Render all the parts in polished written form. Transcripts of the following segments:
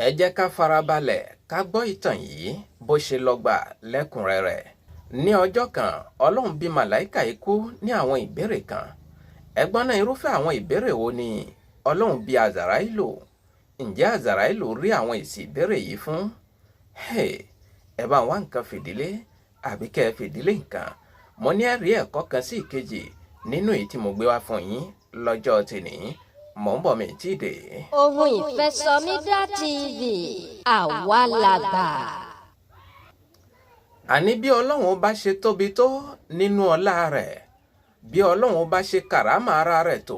Ẹ jẹ́ ká farabalẹ̀ ká gbọ́ ìtàn yìí bó ṣe lọ gbà lẹ́kùnrẹ́rẹ́. Ní ọjọ́ kan, Ọlọ́run bí màláìkà ikú ní àwọn ìbéèrè kan. Ẹgbọ́n náà irúfẹ́ àwọn ìbéèrè wo ni Ọlọ́run bí Azaraílò? Ǹjẹ́ Azaraílò rí àwọn èsì ìbéèrè yìí fún? Ẹ bá wá nǹkan fìdílé àbí kẹ́ ẹ fìdílé nǹkan. Mo ní ẹ̀rí ẹ̀kọ́ kan sí ìkejì nínú èyí tí mo gbé wá fún yín lọ́jọ́ tèní. Mò ń bọ̀ mi tí dé. Ohun ìfẹ́ SOMIDA TV àwa làgbà. Àní bí Ọlọ́run bá ṣe tóbi tó nínú ọlá rẹ̀, bí Ọlọ́run bá ṣe kàrámà ara rẹ̀ tó,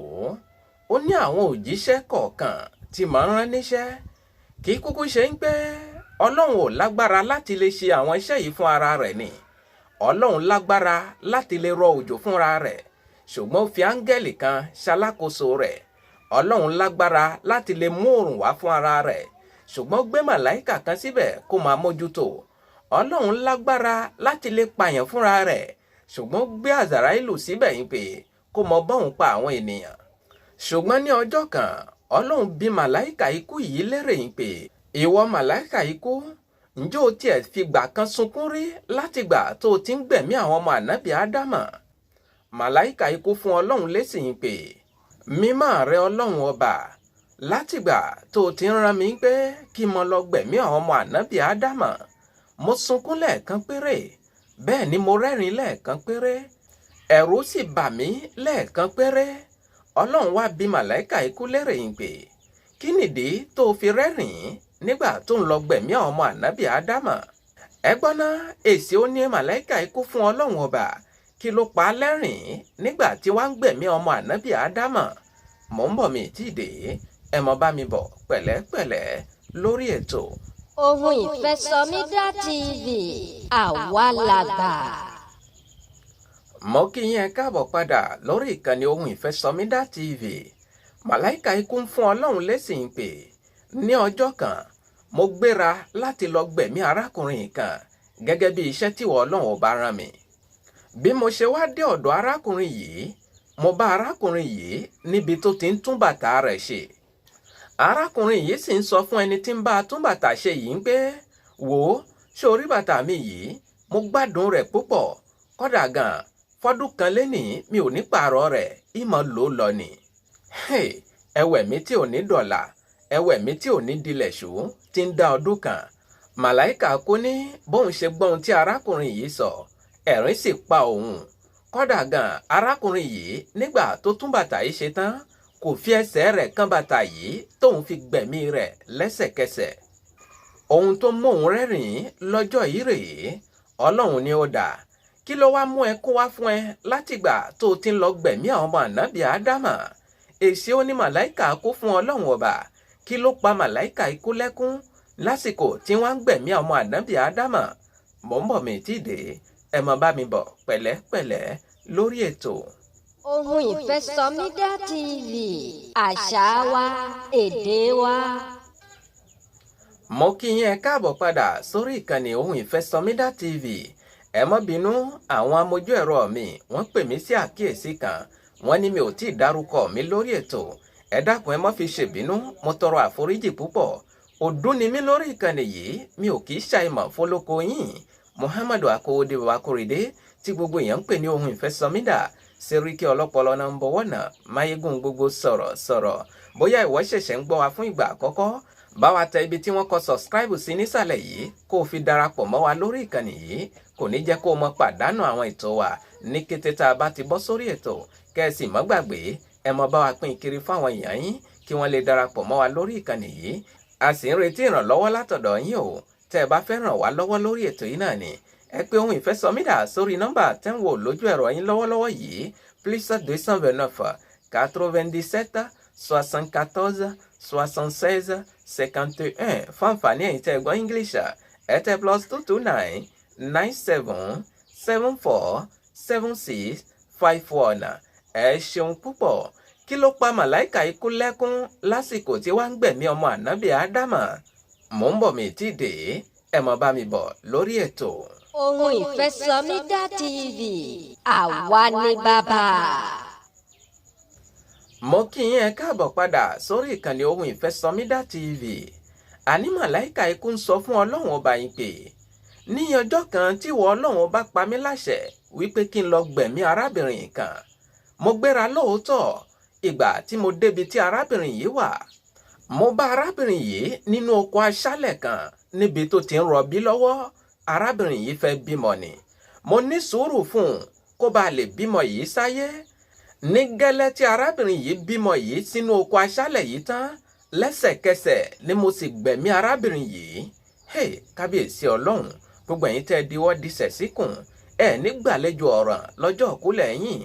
ó ní àwọn òjíṣẹ́ kọ̀ọ̀kan tí máa ń rán níṣẹ́. Kì í kúkú ṣe ń pé Ọlọ́run ò lágbára láti lè ṣe àwọn iṣẹ́ yìí fún ara rẹ̀ ni. Ọlọ́run lágbára láti lè rọ òjò fúnra rẹ̀, ṣùgbọ́n ó fi áńgẹ́lì kan ṣalákòóso rẹ̀. Ọlọ́run lágbára láti lè mú oòrùn wá fún ara rẹ̀, ṣùgbọ́n gbé màláìkà kan síbẹ̀ kó máa mójútó. Ọlọ́run lágbára láti lè pààyàn fúnra rẹ̀, ṣùgbọ́n gbé Azaraílù síbẹ̀ yín pé kó mọ bọ́hùn pa àwọn ènìyàn. Ṣùgbọ́n ní ọjọ́ kan, Ọlọ́run bí màláìkà ikú yìí lérè yín pé, ìwọ màláìkà ikú, ǹjẹ́ o tiẹ̀ fi gbà kan sunkún rí látìgbà tó o ti ń gbẹ̀mí àwọn ọmọ ànábì Ádámà? Màláìkà ikú fún Ọlọ́run lésì yín pé, mímọ́ rẹ Ọlọ́run ọba, látìgbà tó o ti ń rán mi pé kí mo lọ gbẹ̀mí àwọn ọmọ ànábì Ádámà, mo sunkún lẹ́ẹ̀kan péré, bẹ́ẹ̀ ni mo rẹ́rìn lẹ́ẹ̀kan péré, ẹ̀rù sì bà mí lẹ́ẹ̀kan péré. Ọlọ́run wá bí màláìkà ikú lérè yín pé, kí nìdí tó o fi rẹ́rìn nígbà tó ń lọ gbẹ̀mí àwọn ọmọ ànábì Ádámà? Ẹ gbọ́ ná, èsì ó ní màláìkà ikú fún Ọlọ́run ọba, kí ló pa á lẹ́rìn nígbà tí wọ́n ń gbẹ̀mí ọmọ ànábì Ádámà? Mò ń bọ̀ mi tí dé, ẹ mọ bá mi bọ̀ pẹ̀lẹ́pẹ̀lẹ́ lórí ètò Ohun ìfẹ́ SOMIDA TV àwa làgbà. Mo kí yín káàbọ̀ padà lórí ìkànnì Ohun ìfẹ́ SOMIDA TV. Màláìkà ikú ń fún Ọlọ́run lésì pé, ní ọjọ́ kan, mo gbéra láti lọ gbẹ̀mí arákùnrin kan gẹ́gẹ́ bí iṣẹ́ tí Ọlọ́run ọba rán mi. Bí mo ṣe wá dé ọ̀dọ̀ arákùnrin yìí, mo bá arákùnrin yìí níbi tó ti ń tún bàtà rẹ̀ ṣe. Arákùnrin yìí sì ń sọ fún ẹni tí ń bá tún bàtà ṣe yìí pé, wò ó, ṣé o rí bàtà mi yìí? Mo gbádùn rẹ̀ púpọ̀, kódà gan fọ́dún kan lénìí mi ò ní pààrọ̀ rẹ̀, ìmọ̀ ló lọ ni. Ẹwẹ̀ mi tí ò ní dọ̀là, ẹwẹ̀ mi tí ò ní dilẹ̀ ṣú ti ń dá ọdún kan. Màláìkà kú ní bóun ṣe gbọ́ ohun tí arákùnrin yìí sọ, ẹ̀rín sì pa òun. Kódà gan arákùnrin yìí nígbà tó tún bàtà yìí ṣe tán, kò fi ẹsẹ̀ rẹ̀ kán bàtà yìí tóun fi gbẹ̀mí rẹ̀ lẹ́sẹ̀kẹsẹ̀. Ohun tó mú òun rẹ́rìn lọ́jọ́ yìí rèé. Ọlọ́run ni ó dà. Kí ló wá mú ẹkún wá fún ẹ látìgbà tó ti ń lọ gbẹ̀mí àwọn ọmọ ànábì Ádámà? Èsì ó ní màláìkà kú fún Ọlọ́run ọba. Kí ló pa màláìkà ikú lẹ́kún lásìkò tí wọ́n ń gbẹ̀mí àwọn ọmọ ànábì Ádámà? Mò ń bọ̀ mi tí dé, ẹ mọ bá mi bọ̀ pẹ̀lẹ́pẹ̀lẹ́ lórí ètò Ohun ìfẹ́ SOMIDA TV àṣà wa, èdè wa. Mo kí yín káàbọ̀ padà sórí ìkànnì Ohun ìfẹ́ SOMIDA TV. Ẹ má bínú, àwọn amójú ẹ̀rọ mi wọ́n pè mí sí àkíyèsí kan. Wọ́n ní mi ò tí ì dárúkọ mi lórí ètò. Ẹ dákun ẹ má fi ṣèbínú, mo tọrọ àforíjì púpọ̀. Ọdún ni mí lórí ìkànnì yìí, mi ò kì í ṣàìmọ̀ fólókó yín. Muhammadu Akówódé Babakóredé tí gbogbo èèyàn ń pè ní Ohun ìfẹ́ SOMIDA. Seriki ọlọ́pọlọ náà ń bọ̀wọ́ náà, máyégún gbogbo sọ̀rọ̀. Bóyá ìwọ ṣẹ̀ṣẹ̀ ń gbọ́ wa fún ìgbà àkọ́kọ́, bá wa tẹ ibi tí wọ́n kọ subscribe sí nísàlẹ̀ yìí kó o fi darapọ̀ mọ́ wa lórí ìkànnì yìí. Kò ní jẹ́ kó o mọ pàdánù àwọn ètò wa ní kété tá a bá ti bọ́ sórí ètò. Kẹ́sì mọ́ gbàgbé, ẹ mọ bá wa pín kiri fáwọn èèyàn yín kí wọ́n lè darapọ̀ mọ́ wa lórí ìkànnì yìí. A sì ń retí ìrànlọ́wọ́ látọ̀dọ̀ yín o. Tẹ́ ẹ bá fẹ́ ràn wá lọ́wọ́ lórí ètò yìí náà ni, ẹ pè Ohun ìfẹ́ SOMIDA sórí nọ́mbà tẹ́ ń wò lójú ẹ̀rọ yín lọ́wọ́lọ́wọ́ yìí, +229 97 74 76 51. Fún àǹfààní ẹ̀yin tẹ́ gbọ́ English, ẹ tẹ +229 97 74 76 51. Ẹ ṣeun púpọ̀. Kí ló pa màláìkà ikú lẹ́kún lásìkò tí wọ́n ń gbẹ̀mí ọmọ ànábì Ádámà? Mò ń bọ̀ mi tí dé, ẹ mọ bá mi bọ̀ lórí ètò Ohun ìfẹ́ SOMIDA TV àwa ni bàbá. Mo kí yín káàbọ̀ padà sórí ìkànnì Ohun ìfẹ́ SOMIDA TV. àní màláìka ikú ń sọ fún Ọlọ́run ọba yìí pé ní ọjọ́ kan tí ìwọ Ọlọ́run ọba pa mí láṣẹ wípé kí n lọ gbẹ̀mí arábìnrin kan, mo gbéra lóòótọ́. Ìgbà tí mo débi tí arábìnrin yìí wà, mo bá arábìnrin yìí nínú oko aṣálẹ̀ kan níbi tó ti ń rọbí lọ́wọ́. Arábìnrin yìí fẹ́ bímọ ni. Mo ní sùúrù fún un kó bá lè bímọ yìí sáyé. Ní gẹ́lẹ́ tí arábìnrin yìí bímọ yìí sínú oko aṣálẹ̀ yìí tán, lẹ́sẹ̀kẹsẹ̀ ni mo sì gbẹ̀mí arábìnrin yìí. Kábíyèsí Ọlọ́run, gbogbo ẹ̀yin tẹ́ diwọ́ disẹ̀ síkùn, nígbàlejò ọ̀ràn lọ́jọ́ ìkúlẹ̀ yín,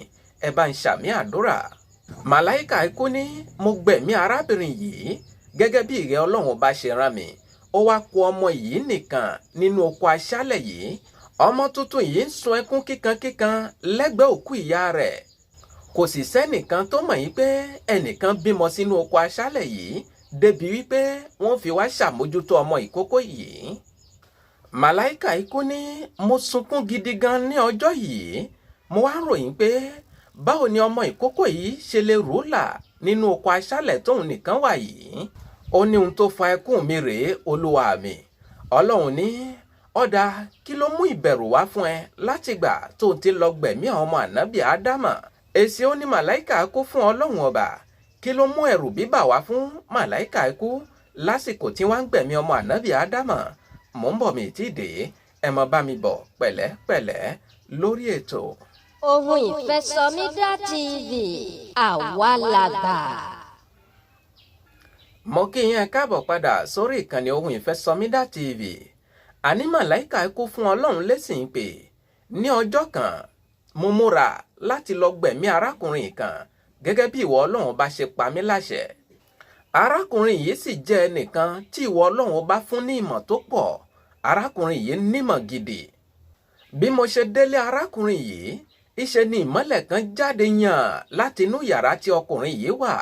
ẹ bá ń ṣàmì àdúrà. Màláìka ikú ní mo gbẹ̀mí arábìnrin yìí gẹ́gẹ́ bí ìrẹ́ Ọlọ́run bá ṣe rán mi. Ó wá kù ọmọ yìí nìkan nínú oko aṣálẹ̀ yìí. Ọmọ tuntun yìí ń sun ẹkún kíkankíkan lẹ́gbẹ̀ẹ́ òkú ìyá rẹ̀. Kò sì sẹ́nìkan tó mọ̀ yìí pé ẹnìkan bímọ sínú oko aṣálẹ̀ yìí débi wípé wọ́n fi wá ṣàmójútó ọmọ ìkókó yìí. Màláìka ikú ní mo sunkún gidi gan ní ọjọ́ yìí. Mo wá ròyìn pé báwo ni ọmọ ìkókó yìí ṣe lè rúlà nínú oko aṣálẹ̀ tóun nìkan wà yìí. Ó ní ohun tó fa ẹkún mi rèé Olúwa mi. Ọlọ́run ní ọ̀dà kí ló mú ìbẹ̀rù wá fún ẹ látìgbà tó ti lọ gbẹ̀mí àwọn ọmọ ànábì Ádámà. Èsì ó ní màláìka ikú fún Ọlọ́run ọba. Kí ló mú ẹ̀rù bíbà wá fún màláìka ikú lásìkò tí wọ́n ń gbẹ̀mí ọmọ ànábì Ádámà? Mò ń bọ̀ mi tí dé, ẹ mọ bá mi bọ̀ pẹ̀lẹ́pẹ̀lẹ́ lórí ètò. Ohun ìfẹ́ SOMIDA TV, àwa làgbà. Mo kí yín káàbọ̀ padà sórí ìkànnì Ohun ìfẹ́ SOMIDA TV. Àní màláìka ikú fún Ọlọ́run lésìn pé ní ọjọ́ kan mo múra láti lọ gbẹ̀mí arákùnrin kan gẹ́gẹ́ bí ìwọ Ọlọ́run bá ṣe pa mí láṣẹ. Arákùnrin yìí sì jẹ́ ẹnìkan tí ìwọ Ọlọ́run bá fún ní ìmọ̀ tó pọ̀. Arákùnrin yìí nímọ̀ gidi. Bí mo ṣe délé arákùnrin yìí, ìṣe ni ìmọ́lẹ̀ kan jáde yàn láti inú yàrá tí ọkùnrin yìí wà.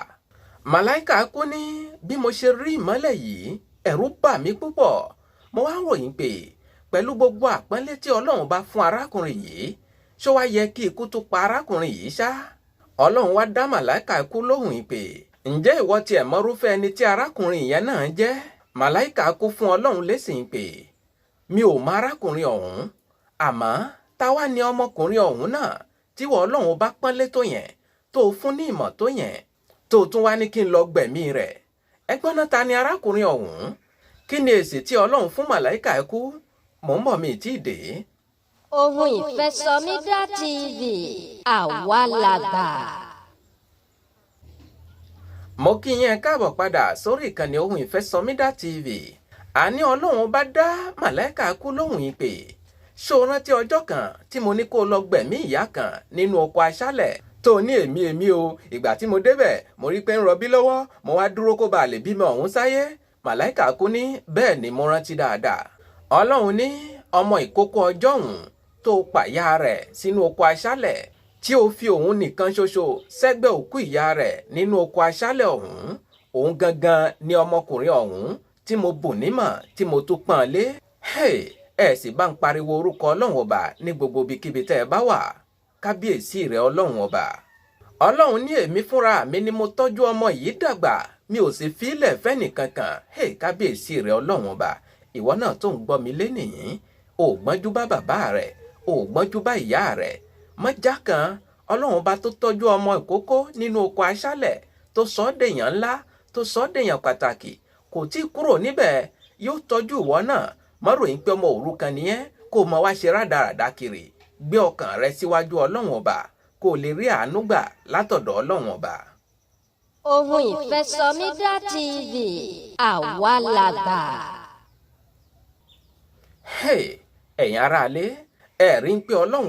Màláìka kú ní bí mo ṣe rí ìmọ́lẹ̀ yìí, ẹ̀rù bà mí púpọ̀. Mo wá ròyìn pé pẹ̀lú gbogbo àpọ́nlé tí Ọlọ́run bá fún arákùnrin yìí, ṣó wá yẹ kí ikú tó pa arákùnrin yìí ṣá? Ọlọ́run wá dá màláìka kú lóhùn pé ǹjẹ́ ìwọ tiẹ̀ mọrúfẹ́ ẹni tí arákùnrin yẹn náà jẹ́? Màláìka kú fún Ọlọ́run lésìn pé mi ò mọ arákùnrin ọ̀hún, àmọ́ táwa ni ọmọkùnrin ọ̀hún náà tí ìwọ Ọlọ́run bá pọ́nlé tó yẹn, tó fún ní ìmọ̀ tó yẹn, tó tún wá ní kí n lọ gbẹ̀mí rẹ̀. Ẹgbọ́n náà ta ni arákùnrin ọ̀hún? Kí ni èsì tí Ọlọ́run fún màláìka ikú? Mò ń bọ̀ mi tí dé. Ohun ìfẹ́ SOMIDA TV, àwa làgbà. Mo kí yín káàbọ̀ padà sórí ìkànnì Ohun ìfẹ́ SOMIDA TV. Àní Ọlọ́run bá dá màláìka kú lóhùn yìí pé ṣó rántí ọjọ́ kan tí mo ní kó lọ gbẹ̀mí ìyá kan nínú oko aṣálẹ̀ tó ní èmi o. Ìgbà tí mo débẹ̀ mo rí pé ń rọbí lọ́wọ́, mo wá dúró kó bá lè bímọ ọ̀hún sáyé. Màláìka kú ní bẹ́ẹ̀ ni mo rántí dáadáa. Ọlọ́run ní ọmọ ìkókó ọjọ́ ọ̀hún tó pàyà rẹ̀ sínú oko aṣálẹ̀ tí ó fi òun nìkan ṣoṣo sẹ́gbẹ̀ òkú ìyá rẹ̀ nínú oko aṣálẹ̀ ọ̀hún, òun gangan ni ọmọkùnrin ọ̀hún tí mo bù nímọ̀ tí mo tún pọ́n lé. Ẹ sì bá ń pariwo orúkọ Ọlọ́run ọba ní gbogbo ibikíbi tẹ́ ẹ bá wà. Kábíyèsí rẹ̀ Ọlọ́run ọba. Ọlọ́run ní èmi fúnra mi ni mo tọ́jú ọmọ yìí dàgbà, mi ò sì fílẹ̀ fẹ́nìkankan. Kábíyèsí rẹ̀ Ọlọ́run ọba. Ìwọ náà tó ń gbọ́ mi lénìí, ò gbọ́njú bá bàbá rẹ̀, ò gbọ́njú bá ìyá rẹ̀. Mọ́jà kan Ọlọ́run bá tó tọ́jú ọmọ ìkókó nínú oko aṣálẹ̀ tó sọ ọ́ dèèyàn ńlá, tó sọ ọ́ dèèyàn pàtàkì, kò tí ì kúrò níbẹ̀, yóò tọ́jú ìwọ náà. Má ròyìn pé ọmọ òrukàn nìyẹn kó máa wá ṣe rádaràda kiri. Gbé ọkàn rẹ síwájú Ọlọ́run ọba kó lè rí àánú gbà látọ̀dọ̀ Ọlọ́run ọba. Ohun ìfẹ́ SOMIDA TV, àwa làgbà. Ẹ̀yin aráalé, ẹ rí ń pé Ọlọ́run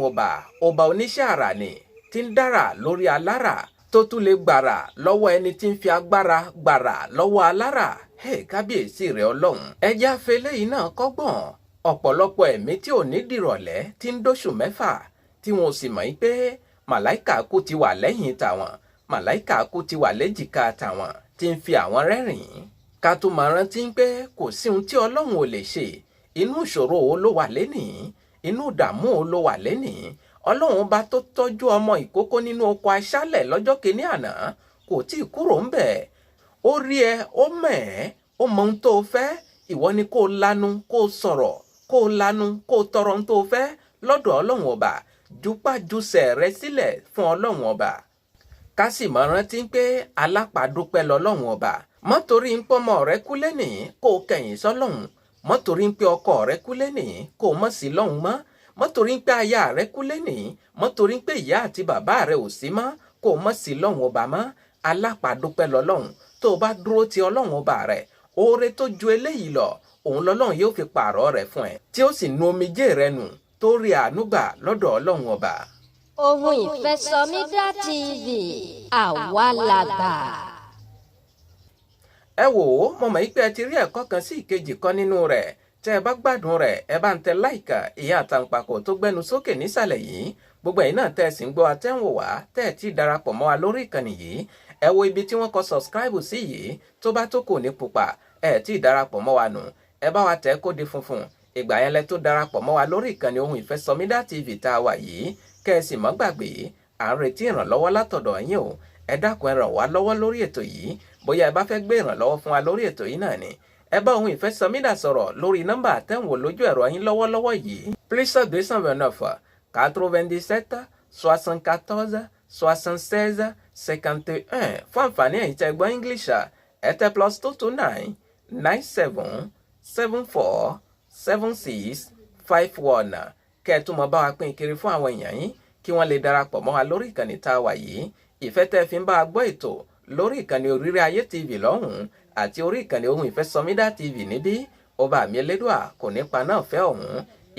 ọba oníṣẹ́ àrà ni tí ń dára lórí alára tó tún lè gbàrà lọ́wọ́ ẹni tí ń fi agbára gbàrà lọ́wọ́ alára. Kábíyèsí rẹ̀ Ọlọ́run. Ẹja fele yìí náà kọ́gbọ̀n. Ọ̀pọ̀lọpọ̀ ẹ̀mí tí ò ní dìrọ̀lẹ́ tí ń dóṣù mẹ́fà tí wọn ò sì mọ̀ pé màláìka kú ti wà lẹ́yìn tàwọn, màláìka kú ti wà léjìká tàwọn tí ń fi àwọn rẹ́rìn-ín. Ká tó máa rántí pé kò sí ohun tí Ọlọ́run ò lè ṣe. Inú ìṣòro wo ló wà lénìí? Inú ìdààmú wo ló wà lénìí? Ọlọ́run bá tó tọ́jú ọmọ ìkókó nínú oko aṣálẹ̀ lọ́jọ́ kìíní àná kò tí ì kúrò ńbẹ̀. Ó rí ẹ, ó mọ̀ ẹ́, ó mọ ohun tó fẹ́. ìwọ ni kó lanu kó sọ̀rọ̀ kó lanu kó tọrọ ohun tó fẹ́ lọ́dọ̀ Ọlọ́run ọba jupájusẹ̀ rẹ sílẹ̀ fún Ọlọ́run ọba. Ká sì mọ̀ rántí pé alápàdúpẹ́ lọ́lọ́run ọba. Mọ́ torí ń pọ́mọ rẹ kú lẹ́nìí kó kẹ̀yìn sọ́lọ́run. Mọ́ torí ń pé ọkọ rẹ kú lẹ́nìí kó mọ̀ sí lọ́hùn mọ́. Mọ́ torí ń pé aya rẹ kú lẹ́nìí. Mọ́ torí ń pé ìyá àti bàbá rẹ ò sí mọ́ kó mọ̀ sí lọ́hùn ọba mọ́. Alápàdúpẹ́ lọ́lọ́run. Tó o bá dúró ti Ọlọ́run ọba rẹ, oore tó ju eléyìí lọ òun lọ́lọ́run yóò fi pààrọ̀ rẹ̀ fún ẹ tí ó sì nu omijé rẹ nù tó rí àánú gbà lọ́dọ̀ Ọlọ́run ọba. Ohun ìfẹ́ SOMIDA TV àwa làgbà. Ẹ wò ó, mo mọ̀ pé ẹ ti rí ẹ̀kọ́ kan sí ìkejì kan nínú rẹ̀. Tẹ́ ẹ bá gbádùn rẹ̀, ẹ bá ń tẹ láìkà ìyá àtàǹpàkò tó gbẹnu sókè nísàlẹ̀ yìí. Gbogbo ẹ̀yin náà tẹ́ ẹ sì ń gbọ́ àtẹ́wò wá, tẹ́ ẹ ti darapọ̀ mọ́ wa lórí ìkànnì yìí. Ẹ wo ibi tí wọ́n kọ subscribe sí yìí, tó bá tó kò ní pupa, ẹ ti darapọ̀ mọ́ wa nù. Ẹ bá wa tẹ̀ kó di funfun. Ìgbà yẹn lẹ tó darapọ̀ mọ́ wa lórí ìkànnì Ohun Ìfẹ́ SOMIDA TV tá a wà yìí. Kẹ́ ẹ sì mọ́ gbàgbé, à ń retí ìrànlọ́wọ́ látọ̀dọ̀ yín o. Ẹ dákun ẹ ràn wá lọ́wọ́ lórí ètò yìí. Bóyá ẹ bá fẹ́ gbé ìrànlọ́wọ́ fún wa lórí ètò yìí náà ni. Ẹ bá Ohun Ìfẹ́ SOMIDA sọ̀rọ̀ lórí nọ́mbà àtẹ̀wò lójú ẹ̀rọ yín lọ́wọ́lọ́wọ́ yìí. +229 97 74 76 51. Fún àǹfààní ẹ̀yin tẹ́ gbọ́ English, ẹ tẹ +229 97 74 76 51. Kẹ́ ẹ tún mọ bá wa pín kiri fún àwọn èèyàn yín kí wọ́n lè darapọ̀ mọ́ wa lórí ìkànnì tá a wà yìí. Ìfẹ́ tẹ́ fi ń bá a gbọ́ ètò lórí ìkànnì Òrìrì Ayé TV lọ́hùn-ún àti orí ìkànnì Ohun Ìfẹ́ SOMIDA TV níbí. Ọba mi Elédùà kò ní pa náà fẹ́ ọ̀hún.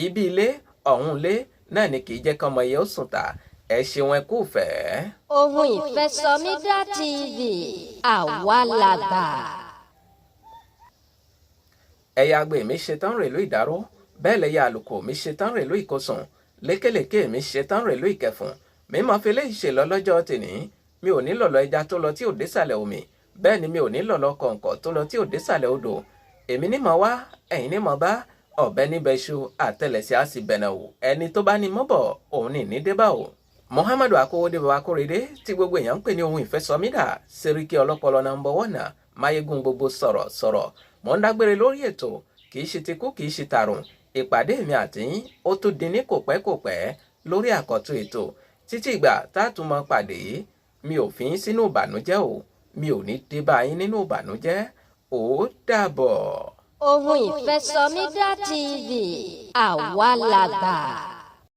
Ibi ilé ọ̀hún ilé náà ni kì í jẹ́ kọ́mọ yẹn ó sùn tà. Ẹ ṣeun ẹ kú fẹ́. Ohun Ìfẹ́ SOMIDA TV àwa làgbà. Ẹ̀yà àgbẹ̀ mi ṣetán rèlú ìdáró, bẹ́ẹ̀ lẹ́yà àlùkò mi ṣetán rèlú ìkọsùn, lékèlékè mi ṣetán rèlú ìkẹfùn. Mi máa fi léyìí ṣe lọ lọ́jọ́ tèní. Mi ò ní lọ̀lọ̀ ẹja tó lọ tí ò désàlẹ̀ omi, bẹ́ẹ̀ ni mi ò ní lọ̀lọ̀ kọ̀ǹkọ̀ tó lọ tí ò désàlẹ̀ odò. Èmi ní mọ̀ wá, ẹ̀yin ní mọ̀ bá, ọ̀bẹ níbẹ̀ ṣu àtẹlẹsẹ̀ á sì bẹ̀nà wò. Ẹni tó bá ní mọ́bọ̀ òun ní débà o. Muhammadu Akówódé bàbá Kórèdé tí gbogbo èèyàn ń pè ní Ohun Ìfẹ́ SOMIDA, Sẹ́ríkì ọlọ́pọlọ number 1, máyégún gbogbo sọ̀rọ̀. Mo ń dágbére lórí ètò, kì í ṣe ti kú kì í ṣe tàrùn. Ìpàdé mi àti yín ó tún di ní kòpẹ́kòpẹ́ lórí àkọ́tún ètò. Títí ìgbà tá a tún mọ pàdé, mi ò fi yín sínú ìbànújẹ́ o. Mi ò ní dé bá yín nínú ìbànújẹ́. Ó dàbọ̀. Ohun Ìfẹ́ SOMIDA TV àwa làgbà.